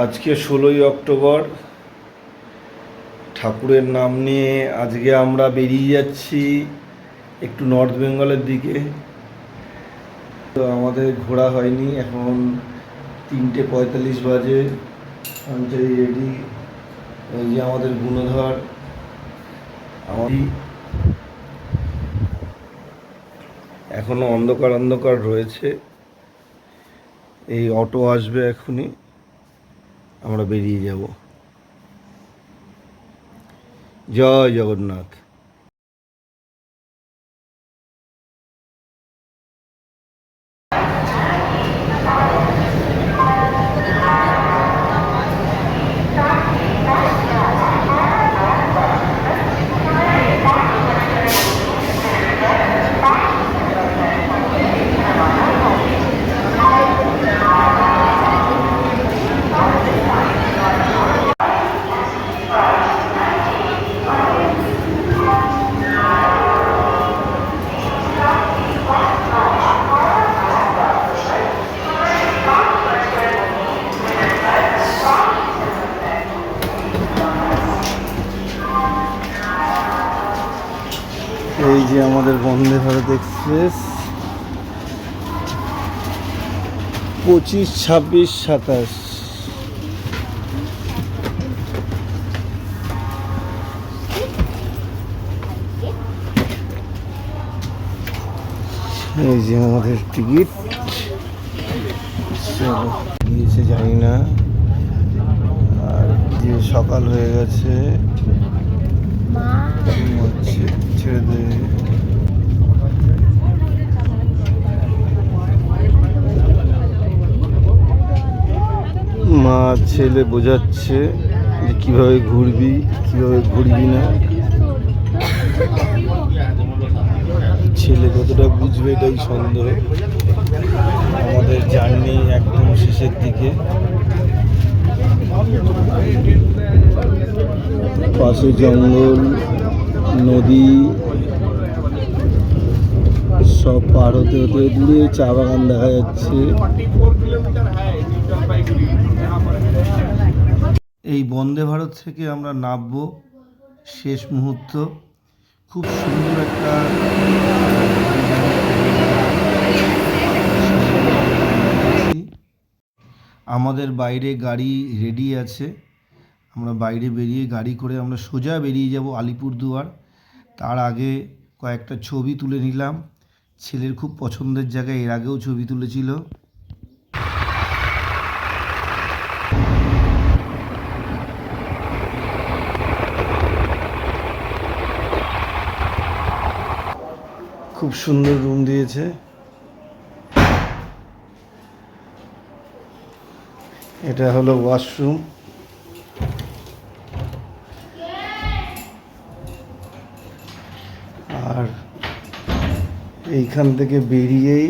আজকে 16ই অক্টোবর, ঠাকুরের নাম নিয়ে আজকে আমরা বেরিয়ে যাচ্ছি একটু নর্থ বেঙ্গলের দিকে। তো আমাদের ঘোরা হয়নি, এখন 3:45 বাজে। আমি রেডি। এই যে আমাদের গুণধর, আমারই এখনো অন্ধকার অন্ধকার রয়েছে। এই অটো আসবে এখনই, আমরা বেরিয়ে যাব। জয় জগন্নাথ। এই যে আমাদের বন্দে ভারত এক্সপ্রেস, 25, 26, 27। এই যে আমাদের টিকিট। চলো গিয়েছে জানি না। আর যে সকাল হয়ে গেছে, ছেড়ে দে। মা ছেলে বোঝাচ্ছে যে কিভাবে ঘুরবি কিভাবে ঘুরবি না। ছেলে কতটা বুঝবে এটাই সন্দেহ। আমাদের জার্নি একদম শেষের দিকে। পাশে জঙ্গল, নদী, সব পার হতে হতে দূরে চা বাগান দেখা যাচ্ছে। এই বন্দে ভারত থেকে আমরা নামবো, শেষ মুহূর্ত। খুব সুন্দর একটা আমাদের বাইরে গাড়ি রেডি আছে। আমরা বাইরে বেরিয়ে গাড়ি করে আমরা সোজা বেরিয়ে যাব আলিপুরদুয়ার। তার আগে কয়েকটা ছবি তুলে নিলাম। ছেলের খুব পছন্দের জায়গায়, এর আগেও ছবি তুলেছিল। খুব সুন্দর রুম দিয়েছে। এটা হলো ওয়াশরুম। আর এইখান থেকে বেরিয়েই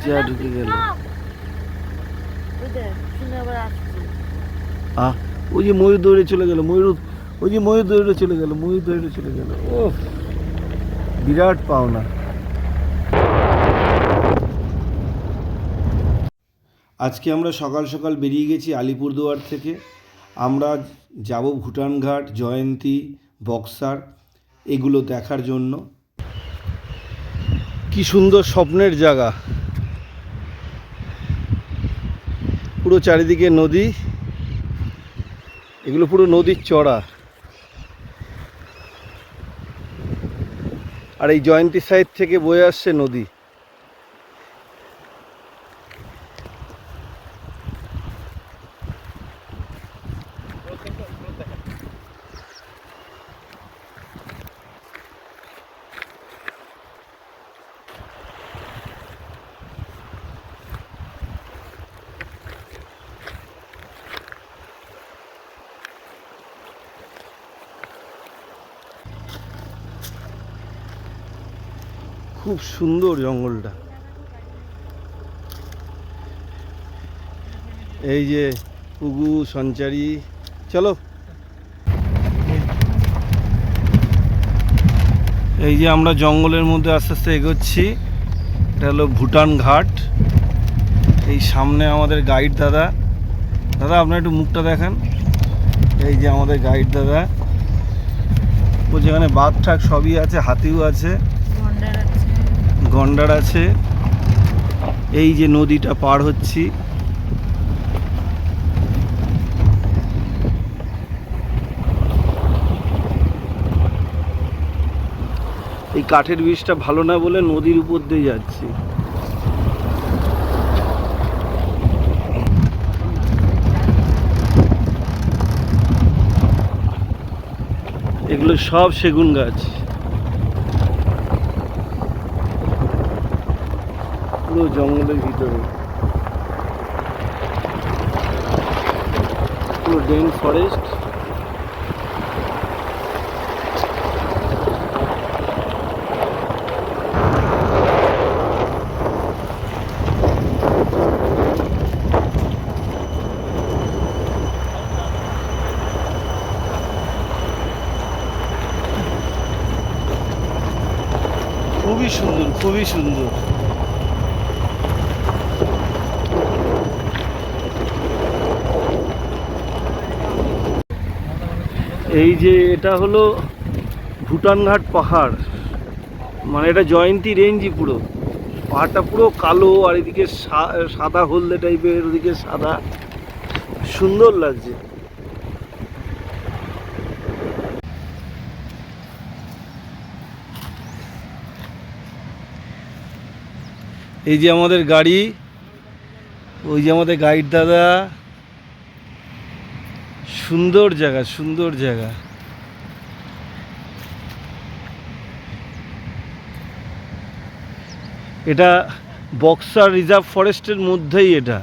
যা ঢুকে গেল। ওই যে ময়ূর দৌড়ে চলে গেল, ওই যে ময়ূর দৌড়ে চলে গেল, ও বিরাট পাওনা। আজকে আমরা সকাল সকাল বেরিয়ে গেছি আলিপুরদুয়ার থেকে। আমরা যাব ভুটান ঘাট, জয়ন্তী, বক্সার, এগুলো দেখার জন্য। কি সুন্দর স্বপ্নের জায়গা, পুরো চারিদিকে নদী। এগুলো পুরো নদীর চড়া। আর এই জয়ন্তী সাইড থেকে বয়ে আসছে নদী। খুব সুন্দর জঙ্গলটা। এই যে পুগু সঞ্চারী, চলো। এই যে আমরা জঙ্গলের মধ্যে আস্তে আস্তে এগোচ্ছি। এটা হলো ভুটান ঘাট। এই সামনে আমাদের গাইড দাদা। দাদা আপনার একটু মুখটা দেখান। এই যে আমাদের গাইড দাদা, ও যেখানে বাঘ ঠাক সবই আছে, হাতিও আছে, গন্ডার আছে। এই যে নদীটা পার হচ্ছি। এই কাঠের ব্রিজটা ভালো না বলে নদীর উপর দিয়ে যাচ্ছি। এগুলো সব সেগুন গাছ, পুরো জঙ্গলের ভিতরে, পুরো ডেন ফরেস্ট। খুবই সুন্দর, খুবই সুন্দর। এই যে এটা হলো ভুটানঘাট পাহাড়, মানে এটা জয়ন্তী রেঞ্জই। পুরো পাহাড়টা পুরো কালো, আর এদিকে সাদা হলদে টাইপের, ওদিকে সাদা, সুন্দর লাগছে। এই যে আমাদের গাড়ি, ওই যে আমাদের গাইড দাদা। সুন্দর জায়গা, সুন্দর জায়গা। এটা বক্সার রিজার্ভ ফরেস্টের মধ্যেই এটা।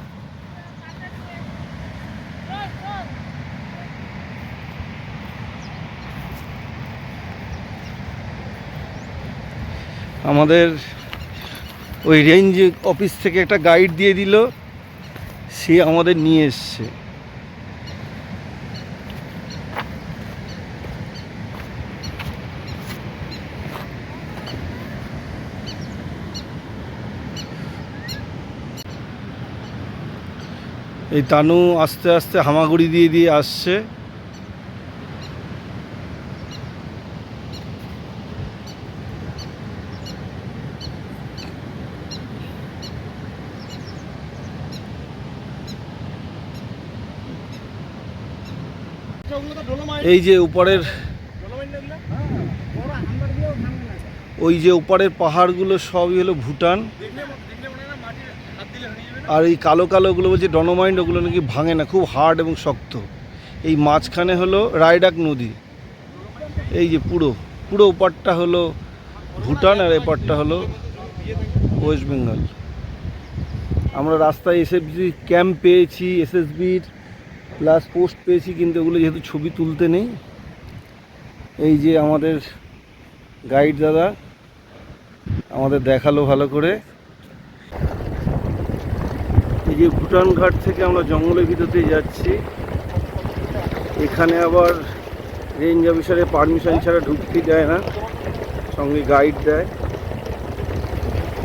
আমাদের ওই রেঞ্জ অফিস থেকে একটা গাইড দিয়ে দিল, সে আমাদের নিয়ে এসছে। এই তানু আস্তে আস্তে হামাগুড়ি দিয়ে দিয়ে আসছে। এই যে উপরের, ওই যে উপরের পাহাড়গুলো সবই হলো ভুটান। আর এই কালো কালোগুলো বলছে ডলোমাইট, ওগুলো নাকি ভাঙে না, খুব হার্ড এবং শক্ত। এই মাঝখানে হলো রায়ডাক নদী। এই যে পুরো পুরো ওপারটা হলো ভুটান, আর এপারটা হলো ওয়েস্ট বেঙ্গল। আমরা রাস্তায় এসএসবি ক্যাম্প পেয়েছি, এসএসবির প্লাস পোস্ট পেয়েছি, কিন্তু ওগুলো যেহেতু ছবি তুলতে নেই। এই যে আমাদের গাইড দাদা আমাদের দেখালো ভালো করে। এই যে ভুটান ঘাট থেকে আমরা জঙ্গলের ভিতর দিয়ে যাচ্ছি। এখানে আবার রেঞ্জ অফিসারের পারমিশন ছাড়া ঢুকতে দেয় না, সঙ্গে গাইড দেয়।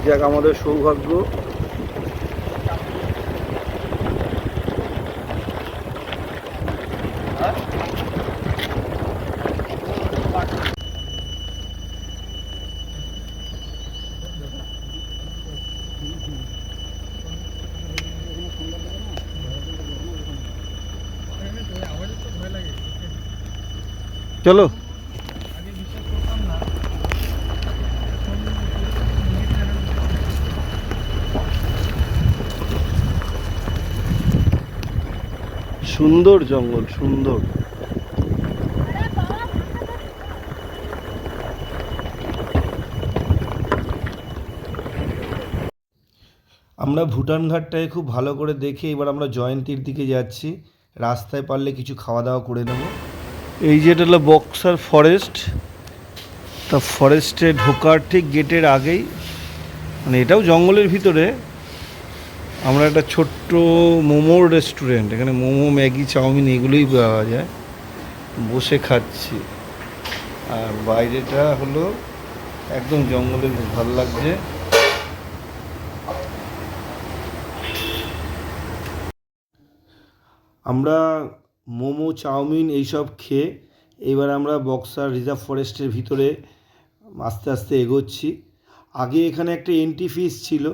যাক আমাদের সৌভাগ্য। চলো। সুন্দর জঙ্গল, সুন্দর। আমরা ভুটান ঘাটটায় খুব ভালো করে দেখে এবার আমরা জয়ন্তীর দিকে যাচ্ছি। রাস্তায় পারলে কিছু খাওয়া দাওয়া করে নেব। এই যেটা হলো বক্সার ফরেস্ট, তা ফরেস্টে ঢোকার ঠিক গেটের আগেই মানে এটাও জঙ্গলের ভিতরে। আমরা একটা ছোট্ট মোমোর রেস্টুরেন্ট, এখানে মোমো, ম্যাগি, চাউমিন এগুলোই পাওয়া যায়, বসে খাচ্ছি। আর বাইরেটা হলো একদম জঙ্গলের, ভালো লাগছে। আমরা মোমো, চাউমিন এইসব খেয়ে এবার আমরা বক্সার রিজার্ভ ফরেস্টের ভিতরে আস্তে আস্তে এগোচ্ছি। আগে এখানে একটা এন্ট্রি ফিস ছিল,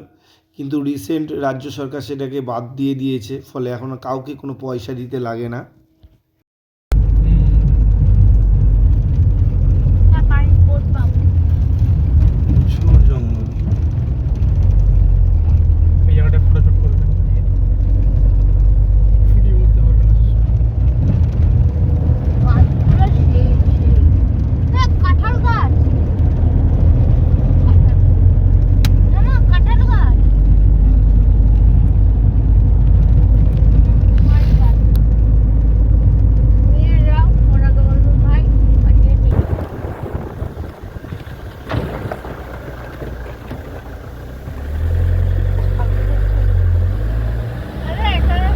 কিন্তু রিসেন্ট রাজ্য সরকার সেটাকে বাদ দিয়ে দিয়েছে, ফলে এখন কাউকে কোনো পয়সা দিতে লাগে না। প্রচুর জঙ্গল। এই জায়গাটা ফটোশুট করবেন, ভিডিও করতে পারবেন না। কাঁঠাল গাছ, কাঁঠাল গাছ।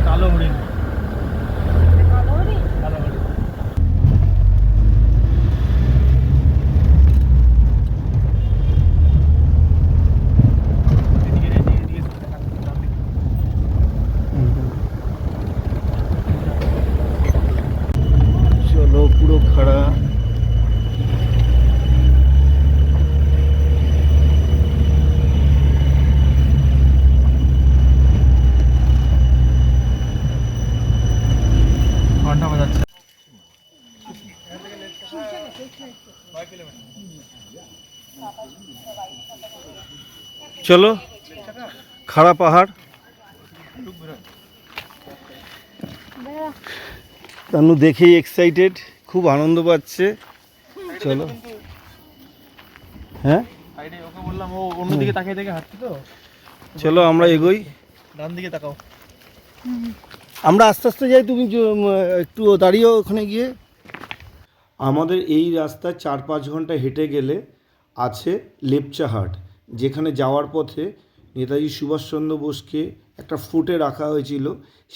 কালো হরিণ, কালো হরিণ। চলো পুরো খাড়া। ঘন্টা বাজাচ্ছে। চলো খাড়া পাহাড়। তানু দেখেই এক্সাইটেড, খুব আনন্দ পাচ্ছে। চলো। হ্যাঁ সাইডে ওকে বললাম, ও অন্যদিকে তাকিয়ে দেখে হাঁটছে তো। চলো আমরা এগোই। ডান দিকে তাকাও। আমরা আস্তে আস্তে যাই, তুমি একটু দাঁড়িয়েও ওখানে গিয়ে। আমাদের এই রাস্তা 4-5 ঘন্টা হেঁটে গেলে আছে লেপচাহাট, যেখানে যাওয়ার পথে নেতাজি সুভাষচন্দ্র বোসকে একটা ফুটে রাখা হয়েছিল,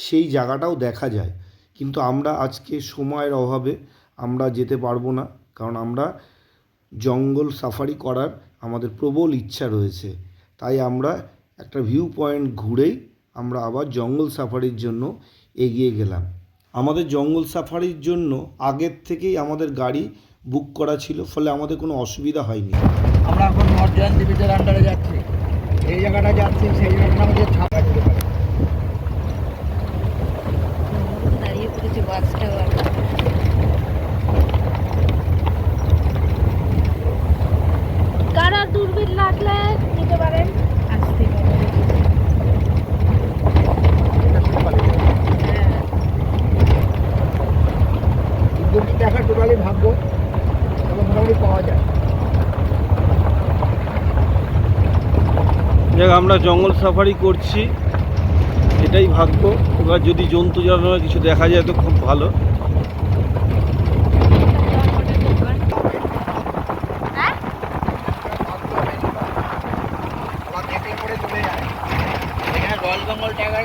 সেই জায়গাটাও দেখা যায়। কিন্তু আমরা আজকে সময়ের অভাবে আমরা যেতে পারবো না, কারণ আমরা জঙ্গল সাফারি করার আমাদের প্রবল ইচ্ছা রয়েছে। তাই আমরা একটা ভিউ পয়েন্ট ঘুরেই আমরা আবার জঙ্গল সাফারির জন্য এগিয়ে গেলাম। আমাদের জঙ্গল সাফারির জন্য আগের থেকেই আমাদের গাড়ি বুক করা ছিল, ফলে আমাদের কোনো অসুবিধা হয়নি। আমরা এখন নর্থ ডিভিজের আন্ডারে যাচ্ছি, এই জায়গাটা যাচ্ছি, সেই জায়গাটা আমাদের ছাপা যেতে পারে। দাঁড়িয়ে পড়েছে বাসটাও। কারা দূরবীন লাগলে নিতে পারেন, আসতে পারেন। দুর্বীন দেখা টোটালি ভাগ্য, এবং মোটামুটি পাওয়া যায়। যাক, আমরা জঙ্গল সাফারি করছি, এটাই ভাগ্য। এবার যদি জন্তু জানোয়ার কিছু দেখা যায় তো খুব ভালো। আবার কেটে করে চলে যায়। এখানে রয়্যাল বেঙ্গল টাইগার,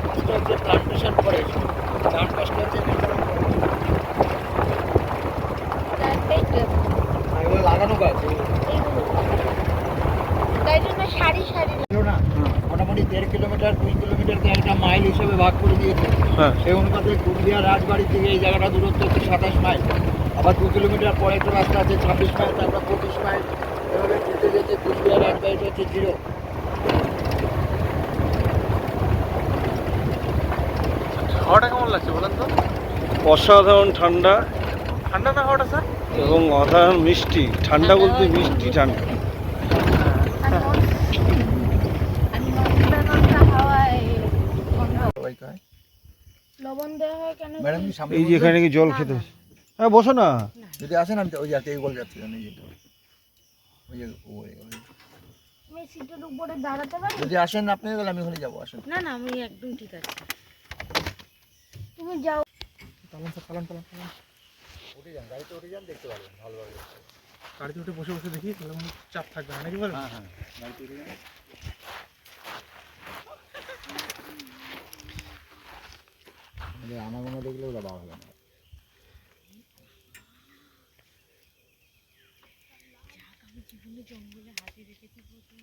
পাঁচটা হচ্ছে প্লান্টেশন ফরেস্ট, চার পাঁচটা হচ্ছে ন্যাচারাল ফরেস্ট। আর এগুলো লাগানো গাছ তাই জন্য সারি সারি ছিল না, মোটামুটি 1.5 কিলোমিটার 2 কিলোমিটারকে একটা মাইল হিসেবে ভাগ করে দিয়েছে। হ্যাঁ, সেই অনুপাতে কুচবিহার রাজবাড়ি থেকে এই জায়গাটা দূরত্ব হচ্ছে 27 মাইল। আবার 2 কিলোমিটার পরে একটা রাস্তা আছে 26 মাইল, তারপর 25 মাইল। এভাবে যেতে যেতে কুচবিহার রাজবাড়িটা হচ্ছে 0। হাওয়াটা কেমন লাগছে বলেন তো? অসাধারণ ঠান্ডা ঠান্ডা না হাওয়াটা স্যার? এবং অসাধারণ মিষ্টি। ঠান্ডা বলতে মিষ্টি ঠান্ডা। লবণ দেওয়া হয় কেন? ম্যাডাম সামনে এই যে এখানে কি জল খেতে, হ্যাঁ বসো না। যদি আসেন আমি ওই যাতে এগোল যাচ্ছি না, ওই যে আমি সিটের উপরে দাঁড়াতে পারি? যদি আসেন আপনি তাহলে আমি ওখানে যাবো। আসেন। না না, আমি একদম ঠিক আছে। তুমি যাও। পালন স্যার, পালন পালন পালন। উঠে যান, গাড়িতে উঠে যান, দেখতে পারবেন ভালোভাবে। গাড়িতে উঠে বসে বসে দেখি, তাহলে মনে হয় চাপ থাকবে না, নাকি বলেন? হ্যাঁ হ্যাঁ গাড়িতে উঠে যাবে। আনাগোনা দেখলে ওরা বাবা হবে না। আমি জীবনে জঙ্গলে হাতি দেখেছি প্রথম।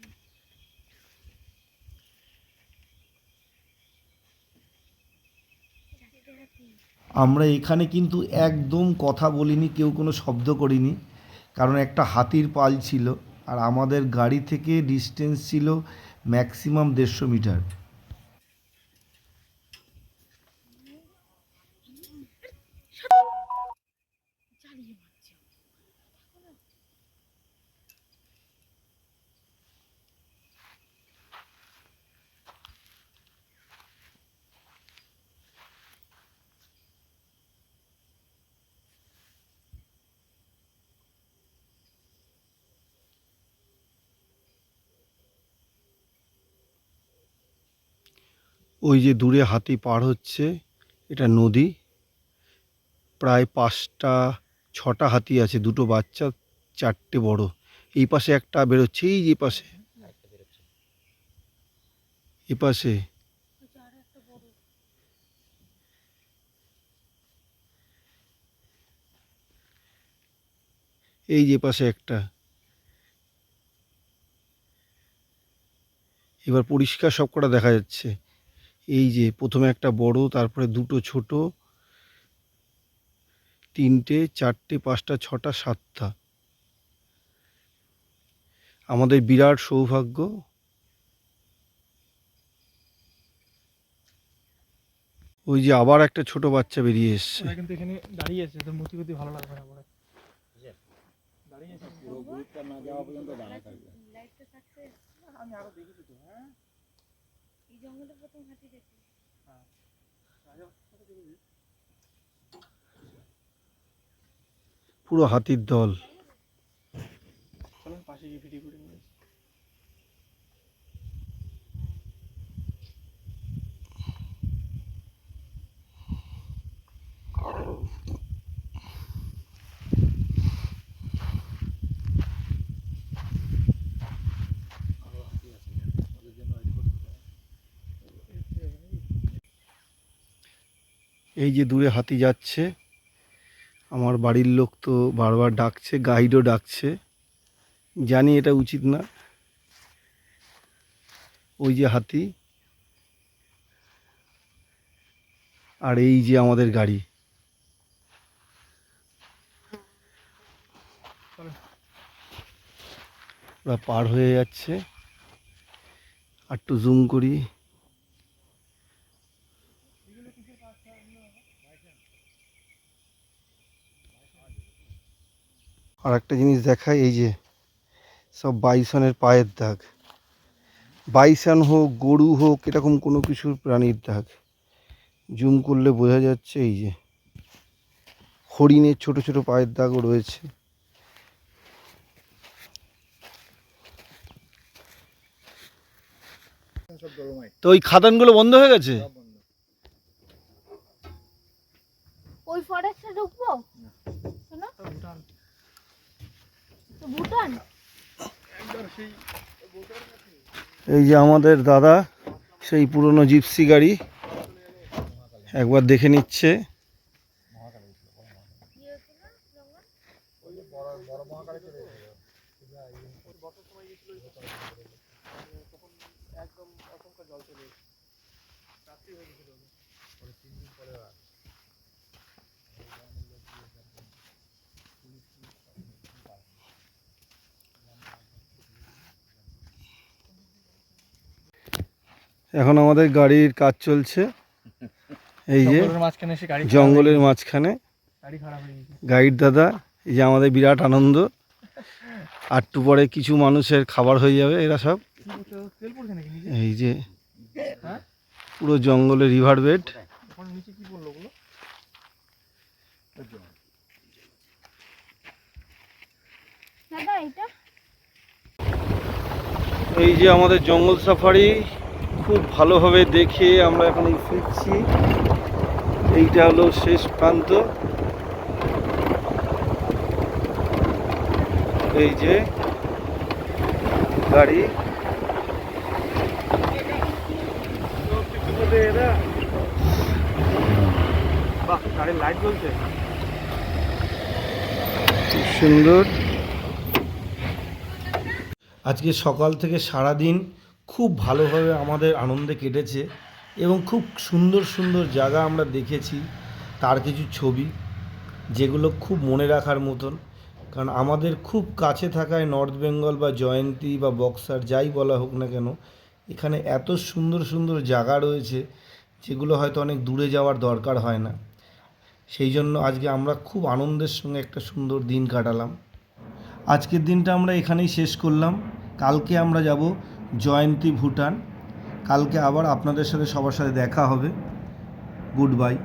আমরা এখানে কিন্তু একদম কথা বলিনি, কেউ কোনো শব্দ করিনি, কারণ একটা হাতির পাল ছিল আর আমাদের গাড়ি থেকে ডিস্টেন্স ছিল ম্যাক্সিমাম 150 মিটার। চালিয়ে মারছে। ওই যে দূরে হাতি পার হচ্ছে, এটা নদী। প্রায় 5টা 6টা হাতি আছে, 2টো বাচ্চা 4টে বড়। এই পাশে একটা বেরোচ্ছে, এই যে পাশে, এ পাশে। আর একটা বড় এই যে পাশে একটা। এবার পরিষ্কার সবকটা দেখা যাচ্ছে। এই যে প্রথমে একটা বড়, তারপরে 2টো ছোট, 3টে 4টে 5টা 6টা 7টা। আমাদের বিরাট সৌভাগ্য। ওই যে আবার একটা ছোট বাচ্চা বেরিয়ে এসছে। ওরা কিন্তু এখানে দাঁড়িয়ে আছে, তো মূর্তি প্রতি ভালো লাগবে না পরে। দাঁড়িয়ে আছে পুরো গ্রুপটা না যাওয়া পর্যন্ত দাঁড়ায় থাকবে। লাইটটা থাকছে। আমি আরো দেখেছি তো। হ্যাঁ, এই জঙ্গলে প্রথম হাতি দেখি। পুরো হাতির দল। চলুন পাশে গিয়ে ভিডিও করে নিয়ে আসি। এই যে দূরে হাতি যাচ্ছে, আমার বাড়ির লোক তো বারবার ডাকছে, গাইডও ডাকছে। জানি এটা উচিত না। ওই যে হাতি, আর এই যে আমাদের গাড়ি। ওরা পার হয়ে যাচ্ছে। আর একটু জুম করি। আর একটা জিনিস দেখায়, এই যে সব বাইসনের পায়ের দাগ। বাইসন হোক, গরু হোক, এরকম কোনো কিছুর প্রাণীর দাগ। জুম করলে বোঝা যাচ্ছে, এই যে হরিণের ছোট ছোট পায়ের দাগও রয়েছে। তো ওই খাদানগুলো বন্ধ হয়ে গেছে। ওই ফরেস্টে ঢুকবো? শোনো, ভুটান তো ভুটান। একবার সেই এই যে আমাদের দাদা, সেই পুরনো জিপসি গাড়ি একবার দেখে নিচ্ছে। একদম অসংখ্য জল চলে এসেছে, রাত্রি হয়ে গেছিল। এখন আমাদের গাড়ির কাজ চলছে, এই যে জঙ্গলের মাঝখানে এসে গাড়ি জঙ্গলের মাঝখানে। গাড়ি খারাপ হয়ে গেছে। গাইড দাদা, এই যে আমাদের বিরাট আনন্দ। আর একটু পরে কিছু মানুষের খাবার হয়ে যাবে এরা সব। তেল পড়ছে নাকি নিচে? এই যে হ্যাঁ, পুরো জঙ্গলের রিভার বেড। এখন নিচে কি পড়লো ওগুলো? দাদা এটা এই যে আমাদের জঙ্গল সাফারি খুব ভালোভাবে দেখে আমরা এখন এই ফিরছি। এইটা হলো শেষ প্রান্ত। এই যে গাড়ি, বাহ, গাড়ির লাইট জ্বলছে। খুব সুন্দর। আজকে সকাল থেকে সারা দিন খুব ভালোভাবে আমাদের আনন্দে কেটেছে এবং খুব সুন্দর সুন্দর জায়গা আমরা দেখেছি, তার কিছু ছবি যেগুলো খুব মনে রাখার মতন। কারণ আমাদের খুব কাছে থাকায় নর্থ বেঙ্গল বা জয়ন্তী বা বক্সার যাই বলা হোক না কেন, এখানে এত সুন্দর সুন্দর জায়গা রয়েছে যেগুলো হয়তো অনেক দূরে যাওয়ার দরকার হয় না। সেই জন্য আজকে আমরা খুব আনন্দের সঙ্গে একটা সুন্দর দিন কাটালাম। আজকের দিনটা আমরা এখানেই শেষ করলাম। কালকে আমরা যাব জয়ন্তী ভুটান। কালকে আবার আপনাদের সাথে সবার সাথে দেখা হবে। Good bye.